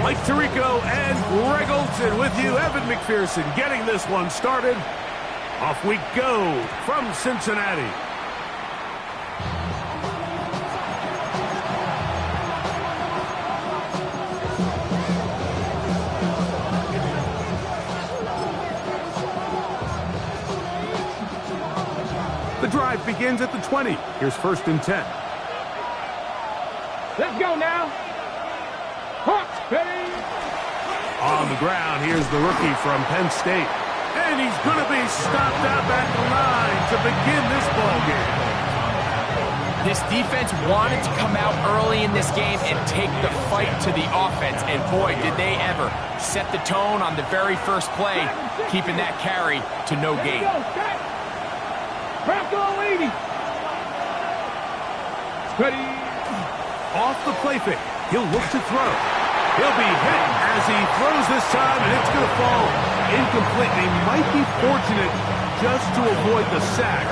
Mike Tirico and Greg Olson with you. Evan McPherson getting this one started. Off we go from Cincinnati. The drive begins at the 20. Here's 1st and 10. Let's go now. On the ground, here's the rookie from Penn State. And he's going to be stopped out at the line to begin this ball game. This defense wanted to come out early in this game and take the fight to the offense. And boy, did they ever set the tone on the very first play, keeping that carry to no gain. Ready. Off the play fake. He'll look to throw. He'll be hit as he throws this time, and it's going to fall incomplete. They might be fortunate just to avoid the sack,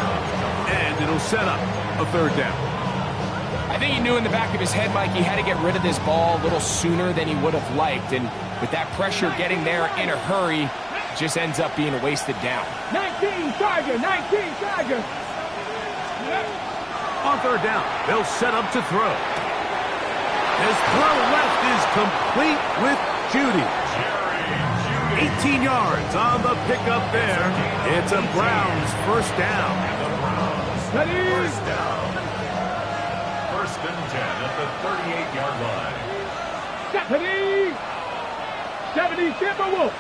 and it'll set up a 3rd down. I think he knew in the back of his head, Mike, he had to get rid of this ball a little sooner than he would have liked, and with that pressure getting there in a hurry, it just ends up being a wasted down. 19 Tiger, 19 Tiger. On 3rd down, they'll set up to throw. His throw left is complete with Judy. 18 yards on the pickup there. It's a Browns 1st down. First down. 1st and 10 at the 38-yard line. 70 Timberwolves.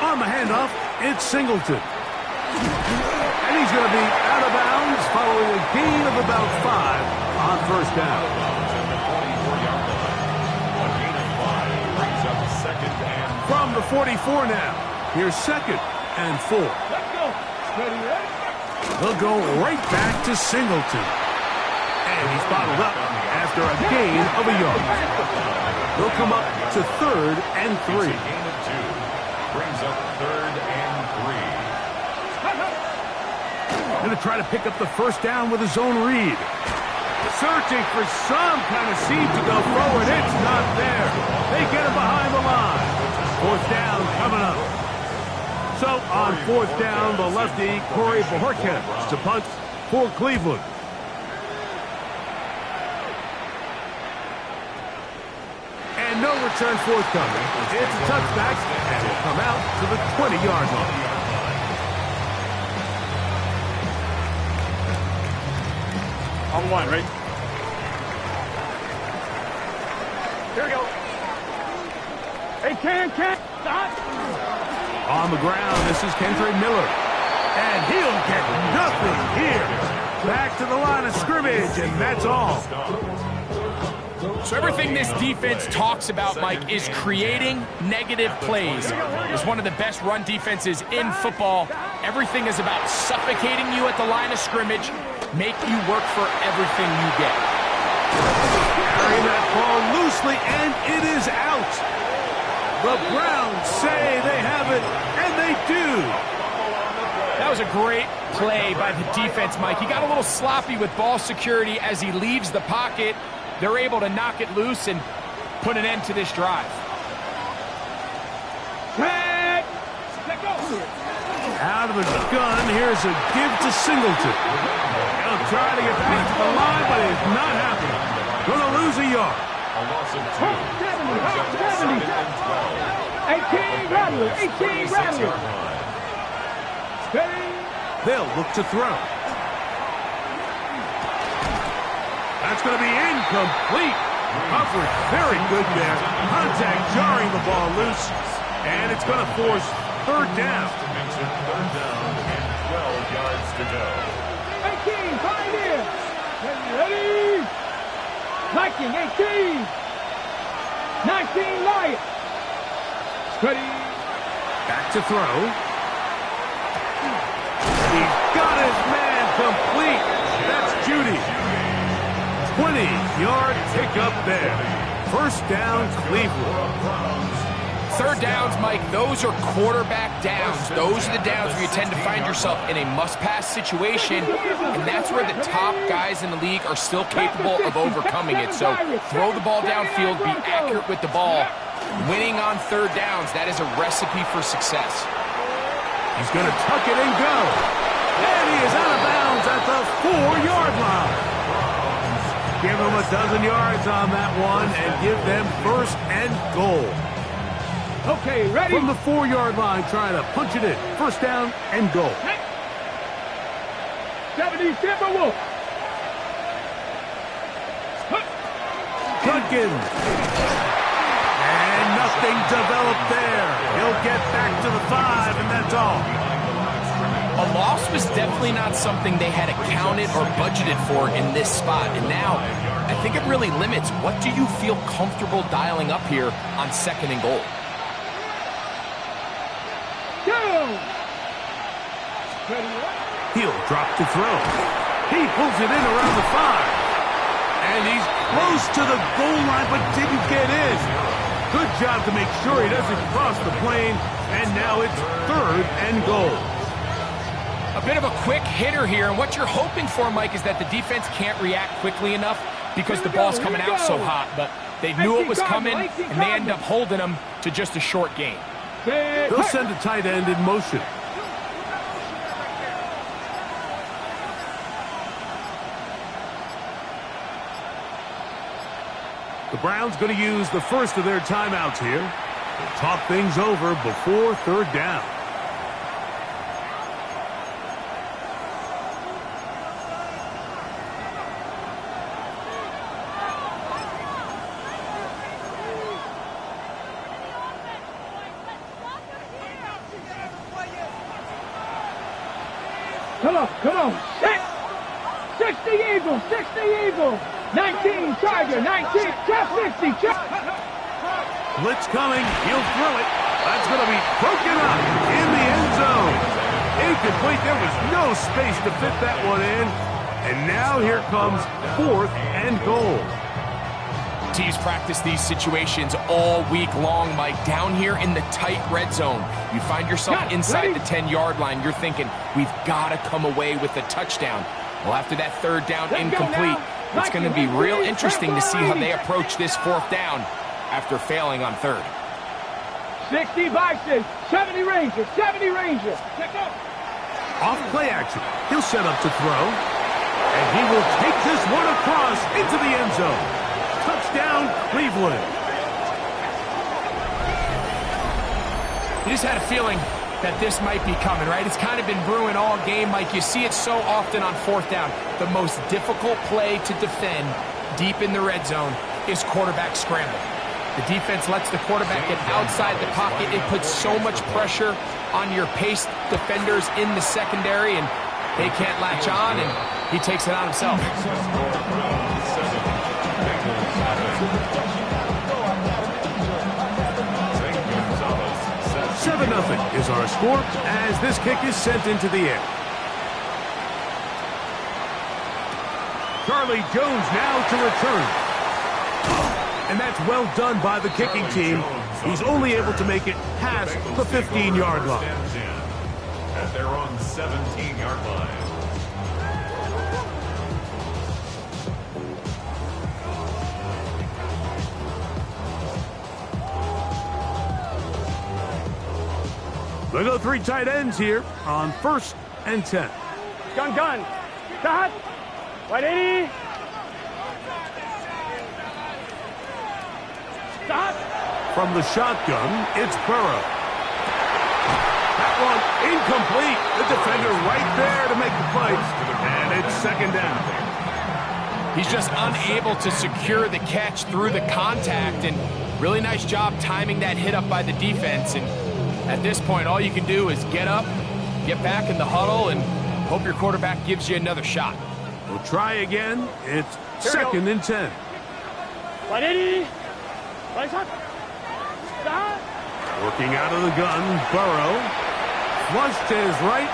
On the handoff, it's Singleton. And he's going to be out of bounds following a gain of about 5 on 1st down. From the 44 now, here's 2nd and 4. They'll go right back to Singleton. And he's bottled up after a gain of a yard. They'll come up to 3rd and 3. Brings up 3rd and 3. Going to try to pick up the 1st down with his own read. Searching for some kind of seam to go forward. It's not there. They get him behind the line. 4th down coming up. So on 4th down, the lefty, Corey Bojorquez to punt for Cleveland. And no return forthcoming. It's a touchback, and will come out to the 20-yard line. On 1, right? Here we go. Hey, can, stop. On the ground, this is Kendre Miller. And he'll get nothing here. Back to the line of scrimmage, and that's all. So everything this defense talks about, Mike, is creating negative plays. It's one of the best run defenses in football. Everything is about suffocating you at the line of scrimmage, make you work for everything you get. Carrying that ball loosely, and it is out. The Browns say they have it, and they do. That was a great play by the defense, Mike. He got a little sloppy with ball security as he leaves the pocket. They're able to knock it loose and put an end to this drive. Out of the gun, here's a give to Singleton. He'll try to get back to the line, but it's not happening. Going to lose a yard. A loss of 2. 18 Rattler. They'll look to throw. That's going to be incomplete. Coverage very good there. Contact jarring the ball loose. And it's going to force 3rd down. 3rd down and 12 yards to go. 18, Pioneers. Ready? Viking, 18. 19, Lions. Ready. Back to throw. He's got his man complete. That's Judy. 20-yard pickup there. 1st down, Cleveland. Third downs, Mike, those are quarterback downs. Those are the downs where you tend to find yourself in a must-pass situation, and that's where the top guys in the league are still capable of overcoming it. So throw the ball downfield, be accurate with the ball. Winning on third downs, that is a recipe for success. He's going to tuck it and go. And he is out of bounds at the 4-yard line. Give them a dozen yards on that one and give them first and goal. Okay, ready? From the 4-yard line, trying to punch it in. First down and goal. 70 Timberwolves. Duncan. And nothing developed there. He'll get back to the 5, and that's all. A loss was definitely not something they had accounted or budgeted for in this spot. And now, I think it really limits what do you feel comfortable dialing up here on second and goal. He'll drop to throw. He pulls it in around the 5. And he's close to the goal line, but didn't get in. Good job to make sure he doesn't cross the plane. And now it's third and goal. A bit of a quick hitter here, and what you're hoping for, Mike, is that the defense can't react quickly enough because the ball's coming out so hot, but they knew it was coming, and they end up holding them to just a short gain. They'll send a tight end in motion. The Browns going to use the first of their timeouts here. They'll talk things over before third down. Come on. 60 Eagles, 60 Eagles. 19 Tiger, 19, check 50, check. Blitz coming, he'll throw it. That's going to be broken up in the end zone. Incomplete, there was no space to fit that one in. And now here comes fourth and goal. Teams practice these situations all week long, Mike. Down here in the tight red zone, you find yourself inside the 10-yard line. You're thinking, we've got to come away with a touchdown. Well, after that third down incomplete, it's going to be real interesting to see how they approach this fourth down after failing on third. 60 Bison, 70 Rangers, 70 Rangers. Off play action. He'll set up to throw. And he will take this one across into the end zone. Touchdown, Cleveland. You just had a feeling that this might be coming, right? It's kind of been brewing all game, Mike. You see it so often on fourth down. The most difficult play to defend deep in the red zone is quarterback scramble. The defense lets the quarterback get outside the pocket. It puts so much pressure on your paced defenders in the secondary, and they can't latch on, and he takes it on himself. 7-0 is our score as this kick is sent into the air. Charlie Jones now to return. And that's well done by the kicking team. He's only able to make it past the 15-yard line. At their own 17-yard line. They go three tight ends here on 1st and 10. Gun. Stop. 180. Stop. From the shotgun, it's Burrow. That one incomplete. The defender right there to make the play. And it's second down. He's just unable to secure the catch through the contact, and really nice job timing that hit up by the defense. And at this point, all you can do is get up, get back in the huddle, and hope your quarterback gives you another shot. We'll try again. It's second and 10. 180. Right shot. Stop. Working out of the gun, Burrow. Flush to his right.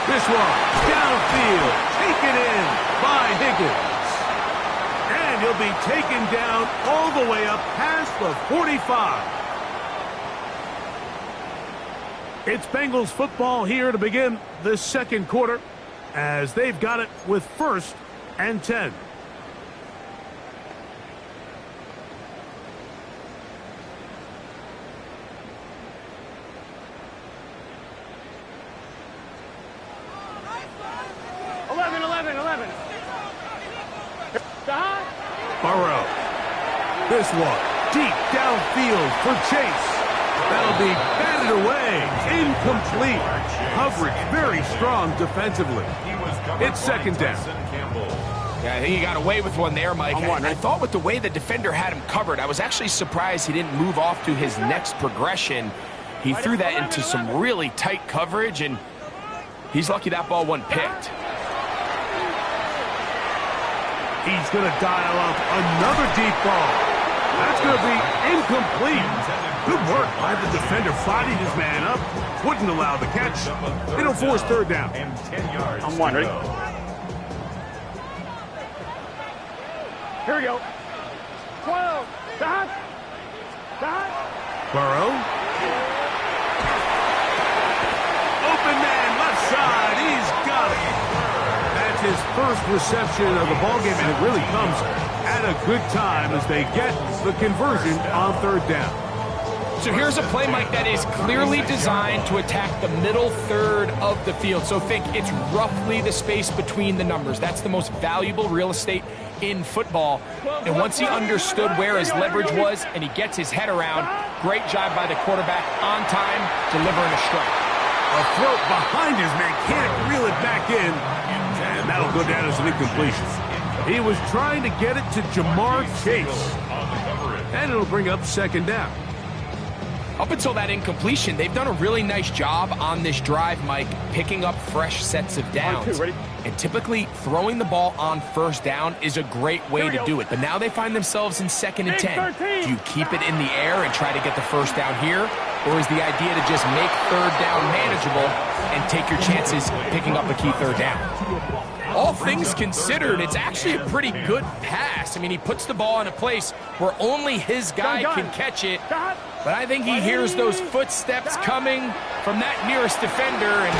This one, downfield, taken in by Higgins. And he'll be taken down all the way up past the 45. It's Bengals football here to begin the second quarter as they've got it with 1st and 10. Burrow. This one deep downfield for Chase. That'll be batted away. Incomplete. Coverage very strong defensively. It's 2nd down. Yeah, I think he got away with one there, Mike. I thought with the way the defender had him covered, I was actually surprised he didn't move off to his next progression. He threw that into some really tight coverage, and he's lucky that ball wasn't picked. He's going to dial up another deep ball. That's going to be incomplete. Good work by the defender. Bodied his man up. Wouldn't allow the catch. It'll force 3rd down. I'm one. Ready? Here we go. 12. Stop. Burrow. Open man, left side. He's got it. That's his first reception of the ballgame, and it really comes at a good time as they get the conversion on 3rd down. So here's a play, Mike, that is clearly designed to attack the middle third of the field. So think it's roughly the space between the numbers. That's the most valuable real estate in football. And once he understood where his leverage was and he gets his head around, great job by the quarterback on time, delivering a strike. A throat behind his man, can't reel it back in, and that'll go down as an incompletion. He was trying to get it to Jamar Chase, and it'll bring up 2nd down. Up until that incompletion, they've done a really nice job on this drive, Mike, picking up fresh sets of downs. And typically, throwing the ball on 1st down is a great way to do it. But now they find themselves in 2nd and 10. Do you keep it in the air and try to get the 1st down here? Or is the idea to just make 3rd down manageable and take your chances picking up a key 3rd down? All things considered, it's actually a pretty good pass. I mean, he puts the ball in a place where only his guy can catch it. But I think he hears those footsteps coming from that nearest defender, and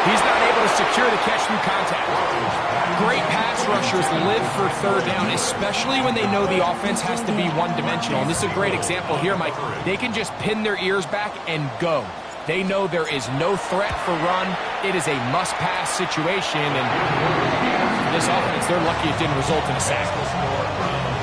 he's not able to secure the catch through contact. Great pass rushers live for 3rd down, especially when they know the offense has to be one-dimensional. And this is a great example here, Mike. They can just pin their ears back and go. They know there is no threat for run. It is a must-pass situation, and this offense, they're lucky it didn't result in a sack.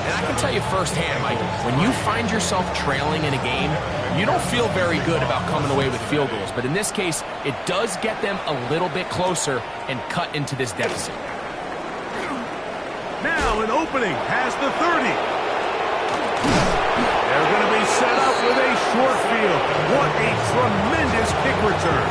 And I can tell you firsthand, Mike, when you find yourself trailing in a game, you don't feel very good about coming away with field goals. But in this case, it does get them a little bit closer and cut into this deficit. Now an opening past the 30. They're going to be set up with a short field. What a tremendous kick return.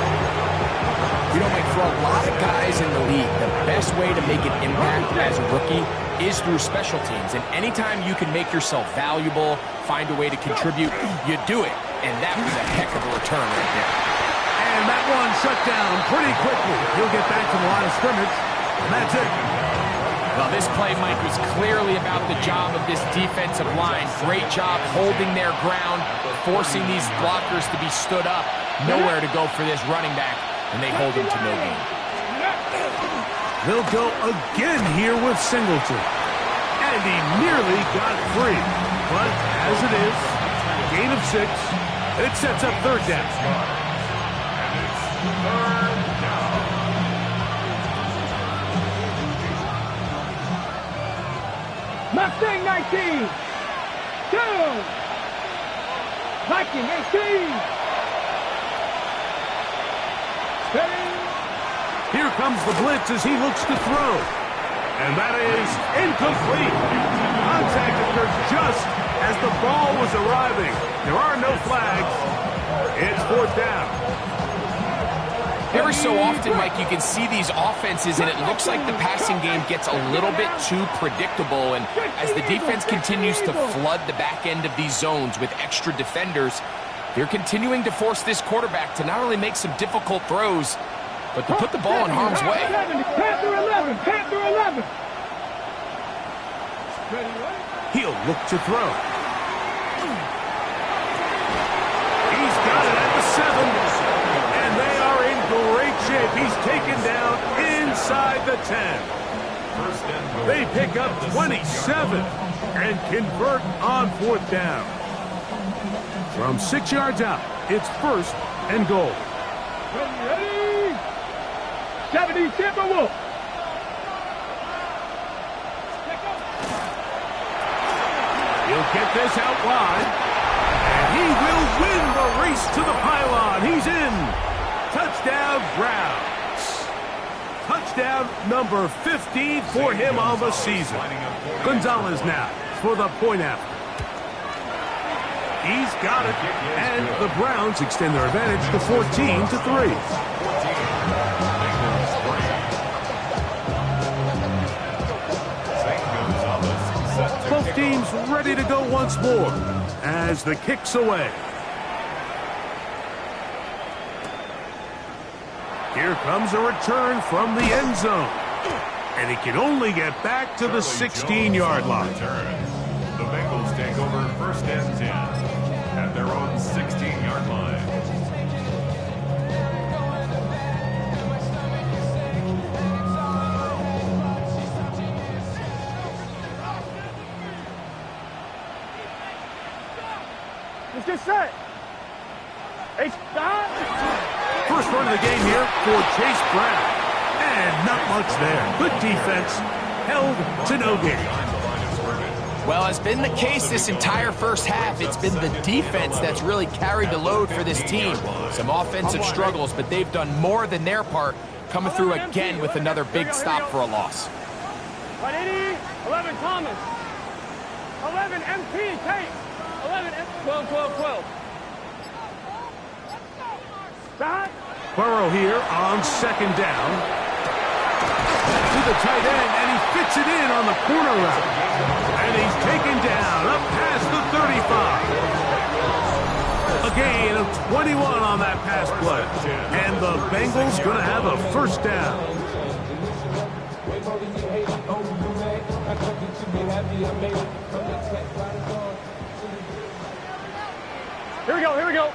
You know, Mike, for a lot of guys in the league, the best way to make an impact as a rookie is through special teams. And anytime you can make yourself valuable, find a way to contribute, you do it. And that was a heck of a return right there. And that one shut down pretty quickly. He'll get back to the line of scrimmage, and that's it. Well, this play, Mike, was clearly about the job of this defensive line. Great job holding their ground, forcing these blockers to be stood up. Nowhere to go for this running back, and they hold him to no gain. They'll go again here with Singleton. And he nearly got free. But as it is, gain of 6, it sets up 3rd down. Mustang 19. 2. Viking 18. Here comes the blitz as he looks to throw. And that is incomplete. Contact occurred just as the ball was arriving. There are no flags. It's 4th down. Every so often, Mike, you can see these offenses, and it looks like the passing game gets a little bit too predictable. And as the defense continues to flood the back end of these zones with extra defenders, they're continuing to force this quarterback to not only make some difficult throws, but to put the ball in harm's way. Panther 11. Panther 11. He'll look to throw. He's got it at the 7. And they are in great shape. He's taken down inside the 10. They pick up 27 and convert on 4th down. From 6 yards out, it's 1st and goal. Ready? 70 Timberwolves. He'll get this out wide. And he will win the race to the pylon. He's in. Touchdown, Browns. Touchdown number 15 for him on the season. Gonzalez now for the point after. He's got it. And the Browns extend their advantage to 14-3. Both teams ready to go once more as the kick's away. Here comes a return from the end zone. And he can only get back to the 16-yard line. The Bengals take over 1st and 10 at their own 16-yard line. Let's get set. Hey, stop. First run of the game here for Chase Brown. And not much there. Good defense. Held to no gain. Well, as been the case this entire first half, it's been the defense that's really carried the load for this team. Some offensive struggles, but they've done more than their part, coming through again with another big stop for a loss. 180, 11 Thomas. 11 MP Tate. 11 12, 12, 12. Stop. Burrow here on 2nd down. To the tight end, and he fits it in on the corner route. And he's taken down up past the 35. A gain of 21 on that pass play. And the Bengals going to have a 1st down. Here we go, here we go.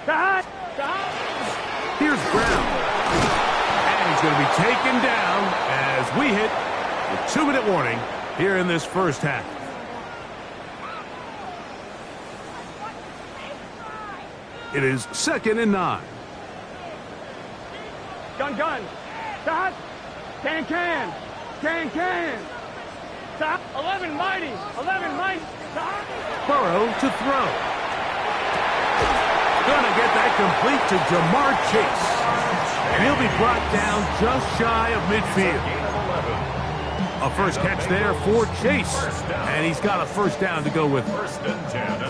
Stop. Here's Brown. And he's going to be taken down as we hit the 2-minute warning here in this first half. It is 2nd and 9. Gun. Stop. Can. Stop. 11 mighty. Stop. Burrow to throw. Gonna get that complete to Jamar Chase. And he'll be brought down just shy of midfield. A first catch there for Chase. And he's got a 1st down to go with.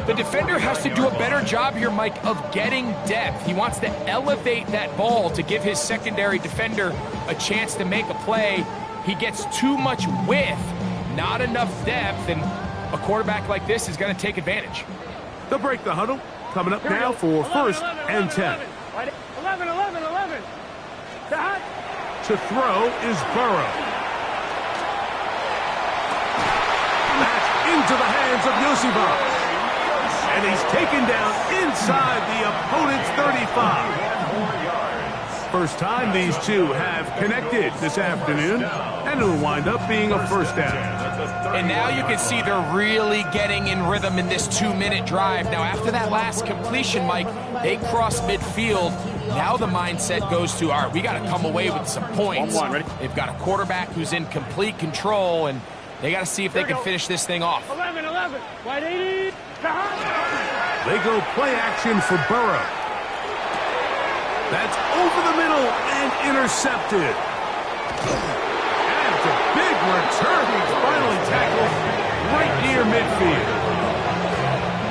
The defender has to do a better job here, Mike, of getting depth. He wants to elevate that ball to give his secondary defender a chance to make a play. He gets too much width, not enough depth, and a quarterback like this is going to take advantage. They'll break the huddle. Coming up now for 1st and 10. 11. Stop. To throw is Burrow. That's into the hands of Yosibas. And he's taken down inside the opponent's 35. First time these two have connected this afternoon, and it'll wind up being a 1st down. And now you can see they're really getting in rhythm in this 2-minute drive. Now, after that last completion, Mike, they cross midfield. Now the mindset goes to, all right, we got to come away with some points. They've got a quarterback who's in complete control, and they got to see if they can finish this thing off. 11. Wide 80. They go play action for Burrow. That's over the middle and intercepted. And it's a big return. He's finally tackled right near midfield.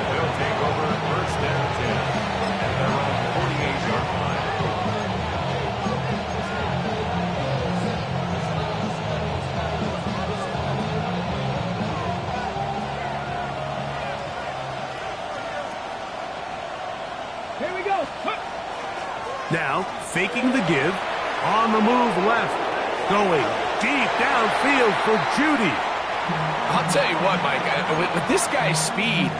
They'll take over 1st and 10 at their own 48-yard line. Here we go. Now, faking the give, on the move left, going deep downfield for Judy. I'll tell you what, Mike, with this guy's speed,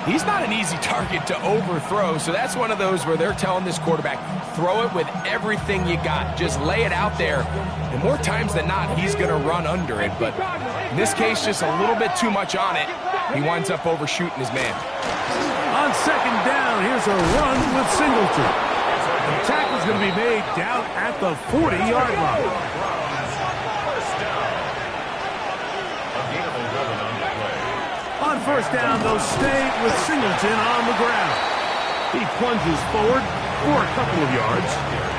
he's not an easy target to overthrow. So that's one of those where they're telling this quarterback, throw it with everything you got. Just lay it out there. And more times than not, he's going to run under it. But in this case, just a little bit too much on it. He winds up overshooting his man. On second down, here's a run with Singleton. The tackle's going to be made down at the 40-yard line. On first down, they'll stay with Singleton on the ground. He plunges forward for a couple of yards.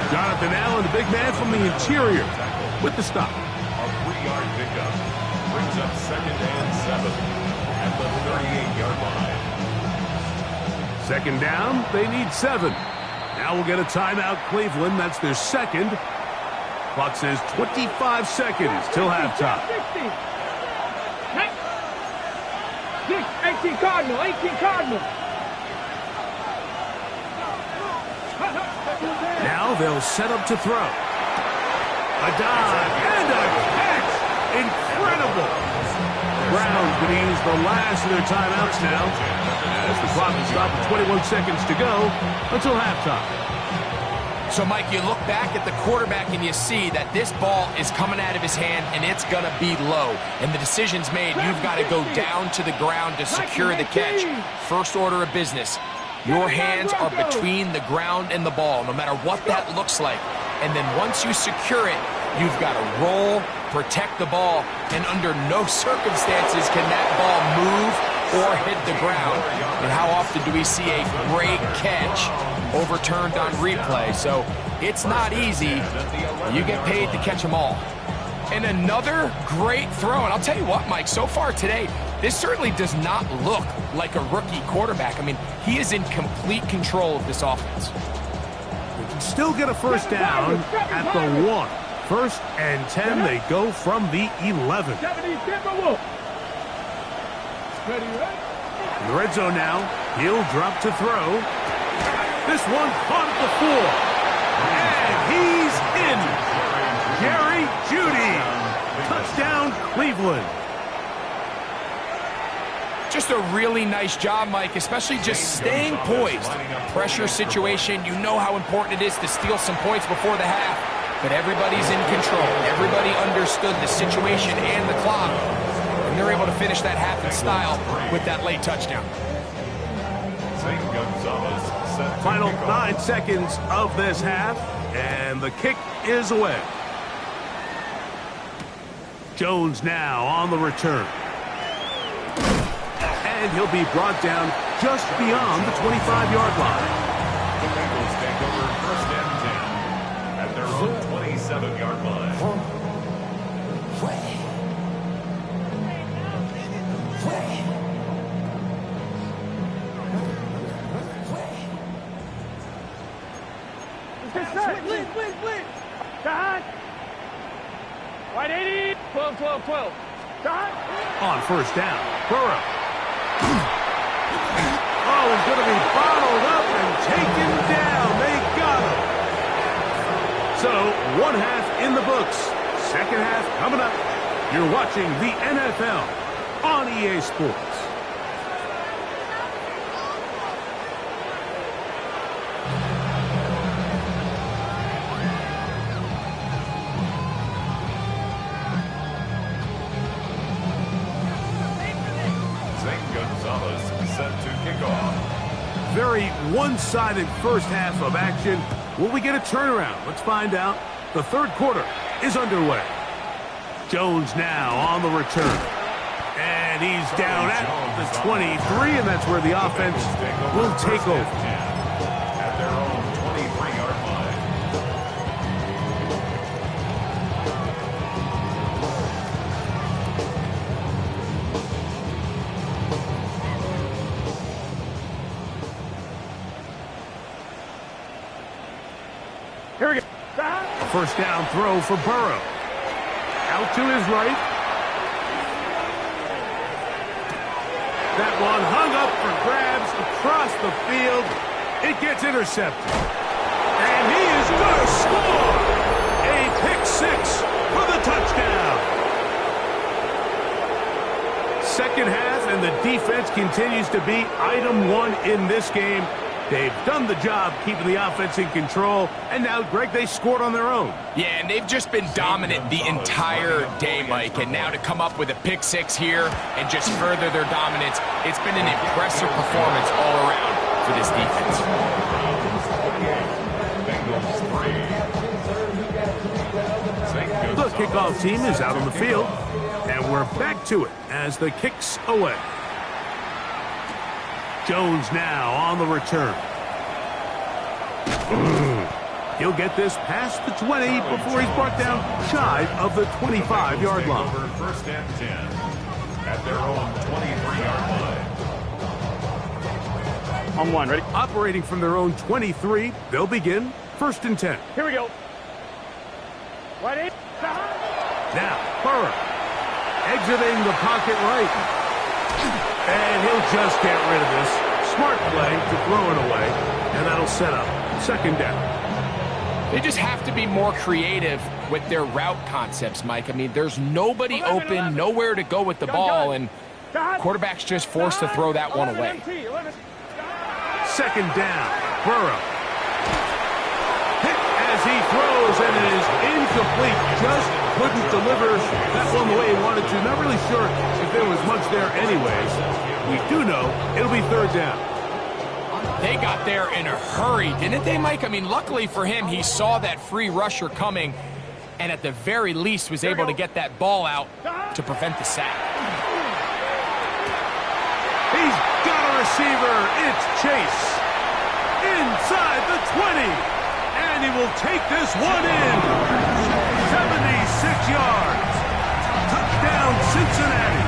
Jonathan Allen, the big man from the interior, with the stop. A 3-yard pickup brings up 2nd and 7 at the 38-yard line. Second down, they need 7. Now we'll get a timeout, Cleveland. That's their second. Clock says 25 seconds till halftime. 18 Cardinal, 18 Cardinal. Now they'll set up to throw. A dive and a catch. Incredible. Browns going to use the last of their timeouts now, as the clock is stopped with 21 seconds to go until halftime. So, Mike, you look back at the quarterback and you see that this ball is coming out of his hand and it's going to be low. And the decision's made. You've got to go down to the ground to secure the catch. First order of business. Your hands are between the ground and the ball, no matter what that looks like. And then once you secure it, you've got to roll, protect the ball, and under no circumstances can that ball move or hit the ground. And how often do we see a great catch overturned on replay? So it's not easy. You get paid to catch them all. And another great throw. And I'll tell you what, Mike, so far today, this certainly does not look like a rookie quarterback. I mean, he is in complete control of this offense. We can still get a first down at the 1. 1st and 10, they go from the 11. In the red zone now, he'll drop to throw. This one caught at the 4. And he's in. Jerry Jeudy. Touchdown, Cleveland. Just a really nice job, Mike, especially just staying poised. Pressure situation, you know how important it is to steal some points before the half. But everybody's in control. Everybody understood the situation and the clock. And they're able to finish that half in style with that late touchdown. Final 9 seconds of this half, and the kick is away. Jones now on the return. And he'll be brought down just beyond the 25-yard line. The Bengals take over 1st and 10 at their own 27-yard line. Blitz. John. White 80. 12. John. On first down, Burrow. Oh, he's going to be bottled up and taken down. They got him. So, 1 half in the books. 2nd half coming up. You're watching the NFL on EA Sports. Very one-sided first half of action. Will we get a turnaround? Let's find out. The 3rd quarter is underway. Jones now on the return. And he's down at the 23, and that's where the offense will take over. At their own 23-yard line. Here we go. First down throw for Burrow. Out to his right. That one hung up for grabs across the field. It gets intercepted. And he is going to score. A pick 6 for the touchdown. defense continues to be item one in this game. They've done the job keeping the offense in control, and now, Greg, they scored on their own. Yeah, and they've just been dominant the entire day, Mike, and now to come up with a pick six here and just further their dominance, it's been an impressive performance all around for this defense. The kickoff team is out on the field, and we're back to it as the kick's away. Jones now on the return. He'll get this past the 20 before he's brought down shy of the 25-yard line. First and 10 at their own 23-yard line. On one, ready? Operating from their own 23, they'll begin first and 10. Here we go. Right in. Now, Burrow exiting the pocket right. And he'll just get rid of this. Smart play to throw it away, and that'll set up second down. They just have to be more creative with their route concepts, Mike. I mean, there's nobody open, nowhere to go with the ball, and quarterback's just forced to throw that one away. Second down, Burrow. Hit as he throws, and it is incomplete. Just couldn't deliver that one the way he wanted to. Not really sure if there was much there anyways. We do know it'll be third down. They got there in a hurry, didn't they, Mike? I mean, luckily for him, he saw that free rusher coming and at the very least was able to get that ball out to prevent the sack. He's got a receiver. It's Chase. Inside the 20. And he will take this one in. 76 yards. Touchdown, Cincinnati.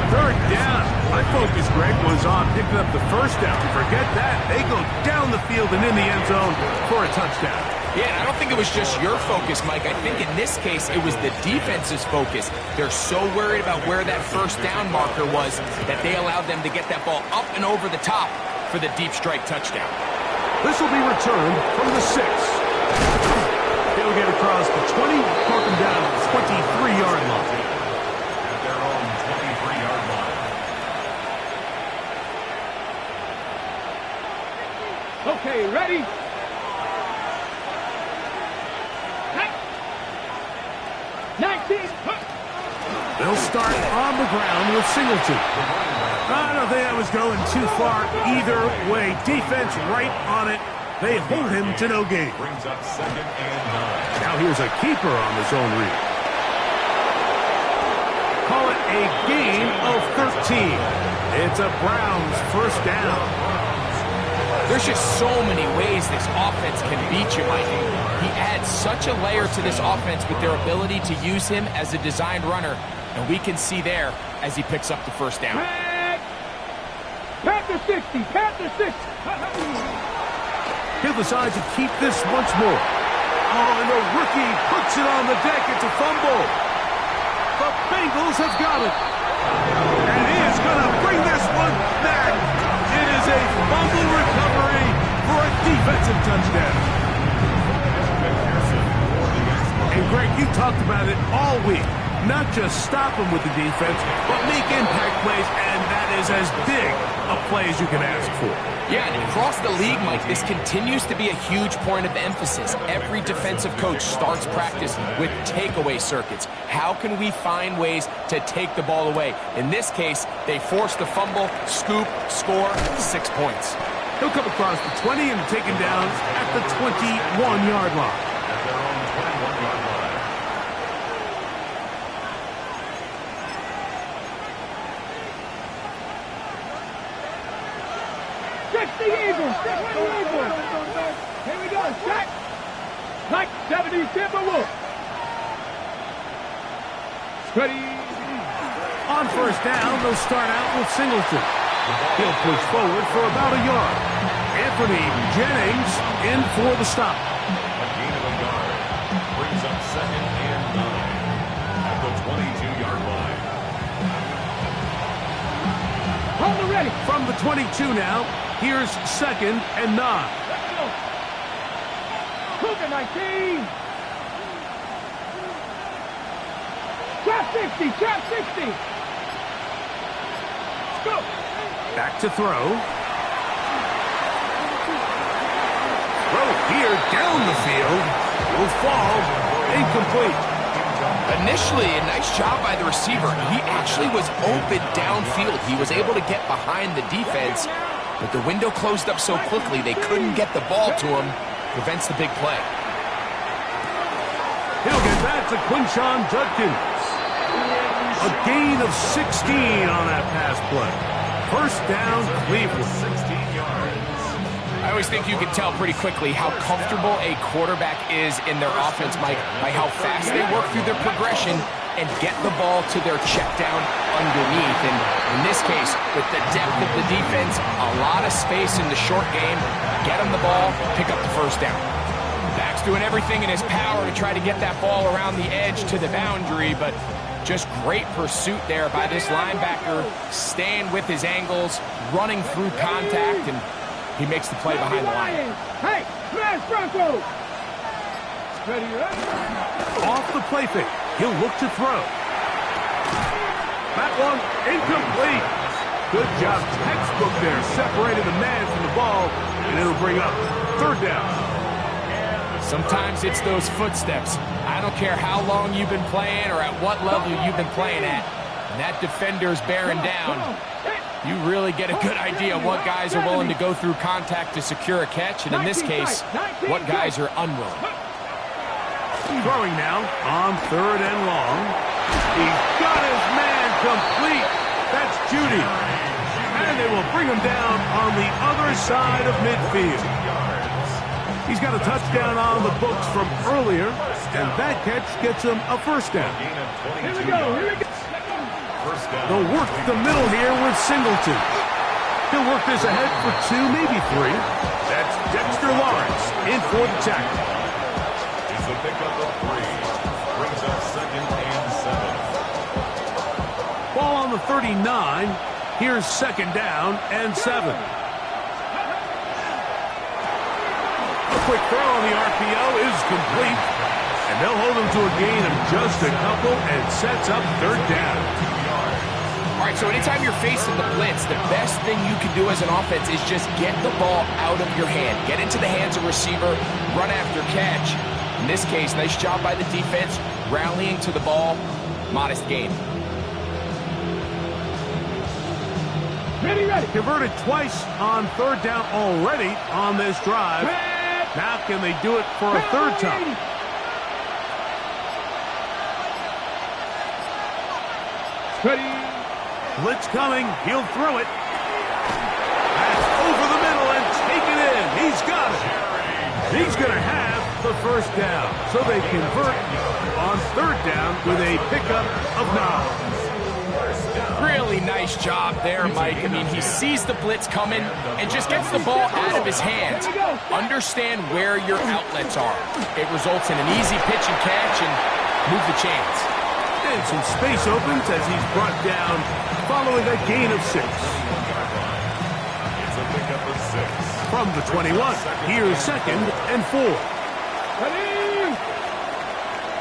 Third down. My focus, Greg, was on picking up the first down. Forget that. They go down the field and in the end zone for a touchdown. Yeah, and I don't think it was just your focus, Mike. I think in this case, it was the defense's focus. They're so worried about where that first down marker was that they allowed them to get that ball up and over the top for the deep strike touchdown. This will be returned from the 6. He'll get across the 20, mark him down at the 23-yard line. At their own 23-yard line. Okay, ready? 19. They'll start on the ground with Singleton. I don't think that was going too far either way. Defense right on it. They hold him to no gain. Brings up second and 9. Now here's a keeper on the zone read. Call it a gain of 13. It's a Browns first down. There's just so many ways this offense can beat you, Mike. He adds such a layer to this offense with their ability to use him as a designed runner, and we can see there as he picks up the first down. Panther 60, Panther 60. He'll decide to keep this once more. Oh, and the rookie puts it on the deck. It's a fumble. The Bengals have got it. And he is going to bring this one back. It is a fumble recovery for a defensive touchdown. And Greg, you talked about it all week. Not just stop him with the defense, but make impact plays, and that is as big a play as you can ask for. Yeah, and across the league, Mike, this continues to be a huge point of emphasis. Every defensive coach starts practice with takeaway circuits. How can we find ways to take the ball away? In this case, they force the fumble, scoop, score, 6 points. He'll come across the 20 and take him down at the 21-yard line. At their own 21-yard line. 60 Eagles, 60 Eagles. Here we go, set. Like 70 Timberwolves. Ready. On first down, they'll start out with Singleton. He'll push forward for about a yard. Anthony Jennings in for the stop. A gain of a yard. Brings up second and 9 at the 22-yard line. Hold it ready. From the 22 now, here's second and 9. Let's go. Cougar 19. Trap 60, trap 60. Go. Back to throw. Throw here down the field. Will fall. Incomplete. Initially, a nice job by the receiver. He actually was open downfield. He was able to get behind the defense, but the window closed up so quickly they couldn't get the ball to him. Prevents the big play. He'll get that to Quinshon Judkins. A gain of 16 on that pass play. First down, Cleveland. 16 yards. I always think you can tell pretty quickly how comfortable a quarterback is in their offense, Mike, by how fast they work through their progression and get the ball to their check down underneath. And in this case, with the depth of the defense, a lot of space in the short game, get them the ball, pick up the first down. Back's doing everything in his power to try to get that ball around the edge to the boundary, but just great pursuit there by this linebacker, staying with his angles, running through contact, and he makes the play behind the line. Hey, smash Bronco. Ready, Off the play fake. He'll look to throw. That one incomplete. Good job. Textbook there. Separating the man from the ball, and it'll bring up third down. Sometimes it's those footsteps. I don't care how long you've been playing or at what level you've been playing at. And that defender's bearing down. You really get a good idea what guys are willing to go through contact to secure a catch, and in this case, what guys are unwilling. Throwing now on third and long. He's got his man complete. That's Judy. And they will bring him down on the other side of midfield. He's got a touchdown on the books from earlier, and that catch gets him a first down. Here we go, here we go. First down. They'll work the middle here with Singleton. He'll work this ahead for 2, maybe 3. That's Dexter Lawrence in for the tackle. It's a pickup of 3. Brings up second and 7. Ball on the 39. Here's second down and 7. A quick throw on the RPO is complete. And they'll hold him to a gain of just a couple and sets up third down. All right, so anytime you're facing the blitz, the best thing you can do as an offense is just get the ball out of your hand. Get into the hands of receiver, run after catch. In this case, nice job by the defense, rallying to the ball, modest gain. Ready, ready. Converted twice on third down already on this drive. Now can they do it for a third time? Ready. Blitz coming. He'll throw it. That's over the middle and take it in. He's got it. He's going to have the first down. So they convert on third down with a pickup of 9. Really nice job there, Mike. I mean, he sees the blitz coming and just gets the ball out of his hands. Understand where your outlets are. It results in an easy pitch and catch and move the chains. And some space opens as he's brought down following a gain of 6. It's a pickup of 6. From the 21, here's second and 4. Ready.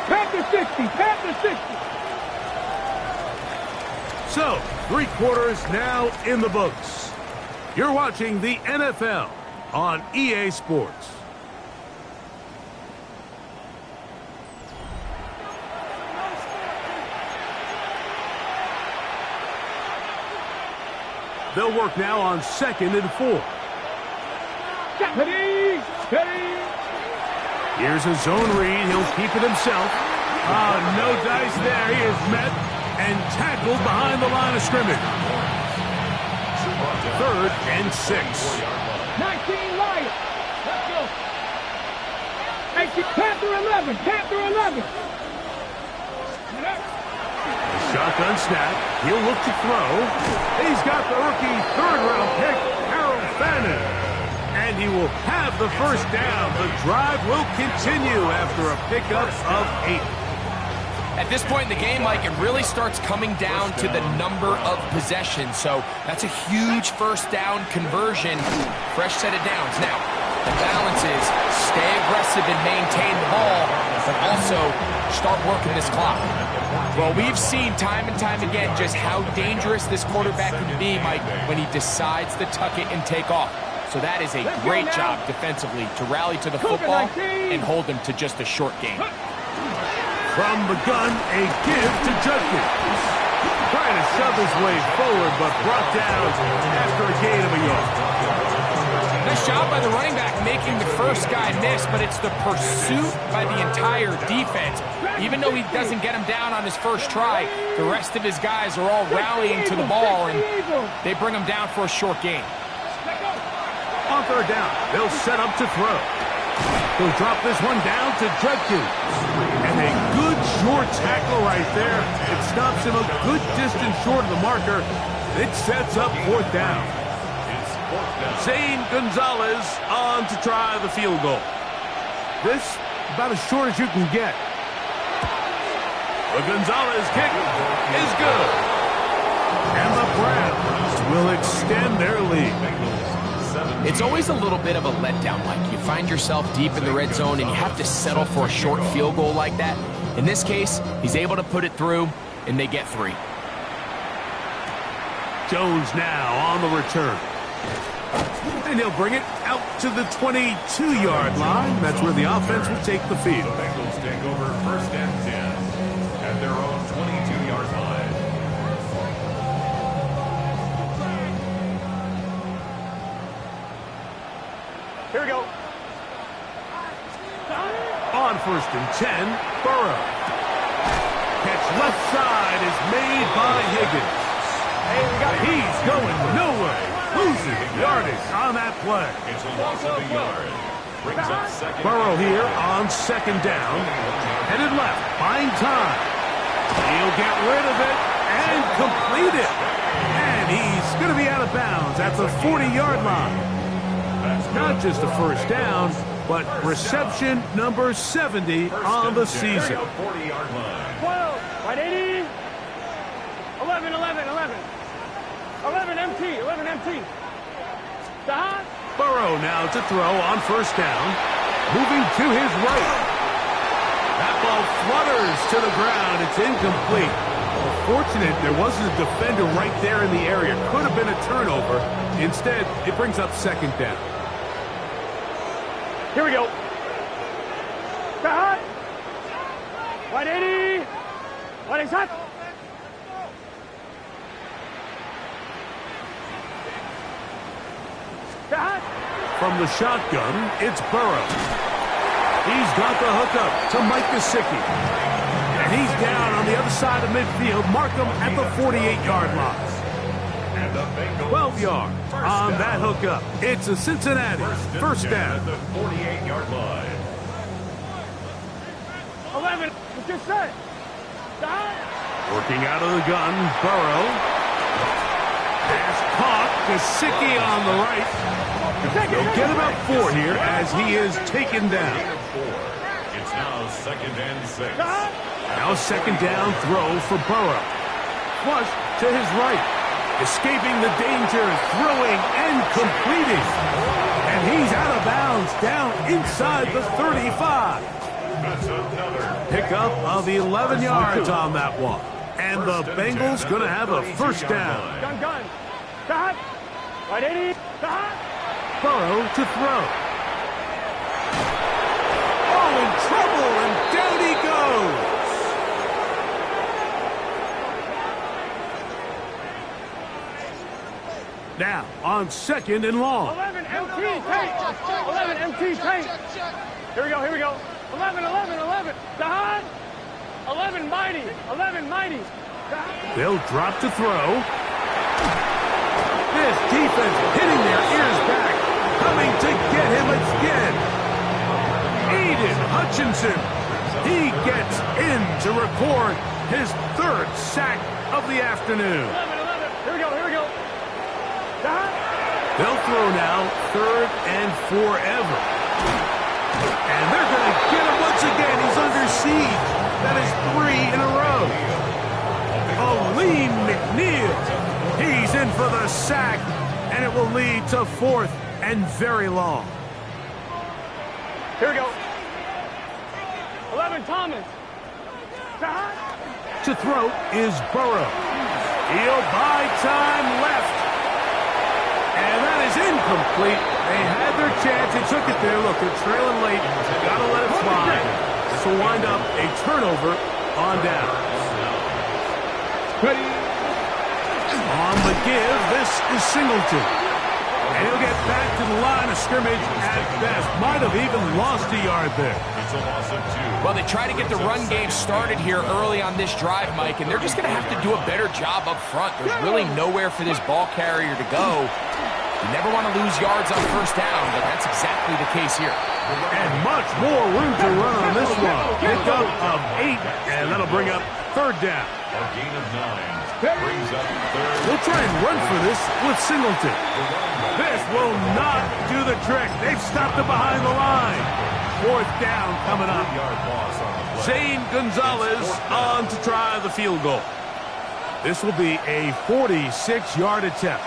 Panther 60, Panther 60. So, 3 quarters now in the books. You're watching the NFL on EA Sports. They'll work now on second and 4. Ready, ready. Here's a zone read. He'll keep it himself. No dice there. He is met and tackled behind the line of scrimmage. Third and 6. 19 Lions. Let's go. 18, Panther 11, Panther 11. Shotgun snap. He'll look to throw. He's got the rookie third-round pick, Harold Fannin. And he will have the first down. The drive will continue after a pickup of 8. At this point in the game, Mike, it really starts coming down to the number of possessions. So that's a huge first down conversion. Fresh set of downs. Now, the balance is stay aggressive and maintain the ball, but also start working this clock. Well, we've seen time and time again just how dangerous this quarterback can be, Mike, when he decides to tuck it and take off. So that is a great job defensively to rally to the football and hold him to just a short gain. From the gun, a give to Judkins. Trying to shove his way forward, but brought down after a gain of a yard. Nice job by the running back making the first guy miss, but it's the pursuit by the entire defense. Even though he doesn't get him down on his first try, the rest of his guys are all rallying to the ball, and they bring him down for a short gain. On third down, they'll set up to throw. He'll drop this one down to Judkins. And a good short tackle right there. It stops him a good distance short of the marker. It sets up fourth down. Zane Gonzalez on to try the field goal. This, about as short as you can get. The Gonzalez kick is good. And the Browns will extend their lead. It's always a little bit of a letdown, Mike. You find yourself deep in the red zone and you have to settle for a short field goal like that. In this case, he's able to put it through, and they get 3. Jones now on the return. And he'll bring it out to the 22-yard line. That's where the offense will take the field. The Bengals take over first and 10 at their own 22-yard line. Here we go. On first and 10, Burrow. Catch left side is made by Higgins. He's going nowhere. Losing yardage on that play. It's a loss of a yard. Brings up second. Burrow here on second down. Headed left, buying time. He'll get rid of it and complete it. And he's going to be out of bounds at the 40-yard line. Not just a first down, but reception number 70 on the season. 40-yard line. 12, 180. 11, 11, 11. 11 MT, 11 MT. Stop. Burrow now to throw on first down. Moving to his right. That ball flutters to the ground. It's incomplete. Fortunate there wasn't a defender right there in the area. Could have been a turnover. Instead, it brings up second down. Here we go. Stop. 180. 180 shot. From the shotgun, it's Burrow. He's got the hookup to Mike Gesicki. And he's down on the other side of midfield. Mark him at the 48-yard line. And the Bengals 12 yards on that hookup. It's a Cincinnati first down. At the 48-yard line. 11. What you said? Stop. Working out of the gun, Burrow. Pass caught. Gesicki on the right. They'll get about 4 here as he is taken down. It's now second and 6. Now second down throw for Burrow. Flush to his right. Escaping the danger, throwing and completing. And he's out of bounds down inside the 35. That's another Pickup of 11 yards on that one. And the Bengals going to have a first down. Gun. Stop. 180. Stop. Burrow to throw. Oh, in trouble, and down he goes. Now, on second and long. 11 MT tank. 11 MT tank. Here we go. 11. Stop. 11 mighty. 11 mighty. Stop. They'll drop to throw. This defense hitting their ears back. Coming to get him again. Aiden Hutchinson. He gets in to record his 3rd sack of the afternoon. 11. Here we go. Stop. They'll throw now 3rd and forever. And they're going to get him once again. He's under siege. That is 3 in a row. Aleem McNeil. He's in for the sack. And it will lead to 4th and very long. Here we go. 11 Thomas. Stop. To throw is Burrow. He'll buy time left. And that is incomplete. They had their chance. They took it there. Look, they're trailing late. Got to let it fly. This will wind up a turnover on down. Ready. On the give, this is Singleton. And he'll get back to the line of scrimmage at best. Might have even lost a yard there. It's a loss of 2. Well, they try to get the run game started here early on this drive, Mike, and they're just going to have to do a better job up front. There's really nowhere for this ball carrier to go. You never want to lose yards on first down, but that's exactly the case here. And much more room to run on this one. Pickup of 8, and that'll bring up third down. A gain of 9 brings up third. We'll try and run for this with Singleton. This will not do the trick. They've stopped it behind the line. Fourth down coming up. Yard loss on the play. Zane Gonzalez on to try the field goal. This will be a 46-yard attempt.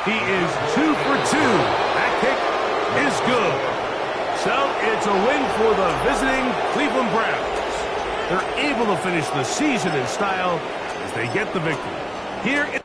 He is 2 for 2. That kick is good. So it's a win for the visiting Cleveland Browns. They're able to finish the season in style as they get the victory. Here in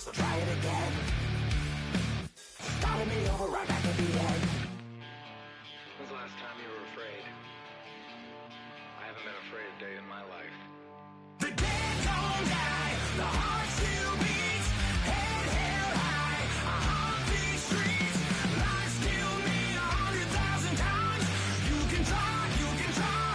So try it again. Started me over right back at the end. When's the last time you were afraid? I haven't been afraid a day in my life. The dead don't die, the heart still beats, head held high, I haunt these streets, lies kill me 100,000 times. You can try,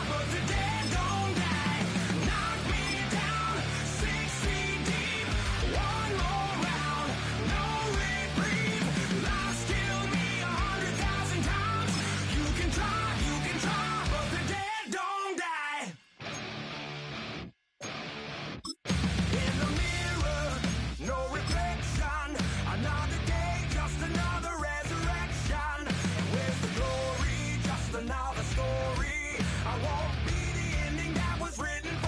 but the dead don't die. Knock me down, 6 feet deep, one more round, no reprieve. Lies kill me 100,000 times. You can try, but the dead don't die. In the mirror, no reflection. Another day, just another resurrection. Where's the glory? Just another story. I won't be the ending that was written for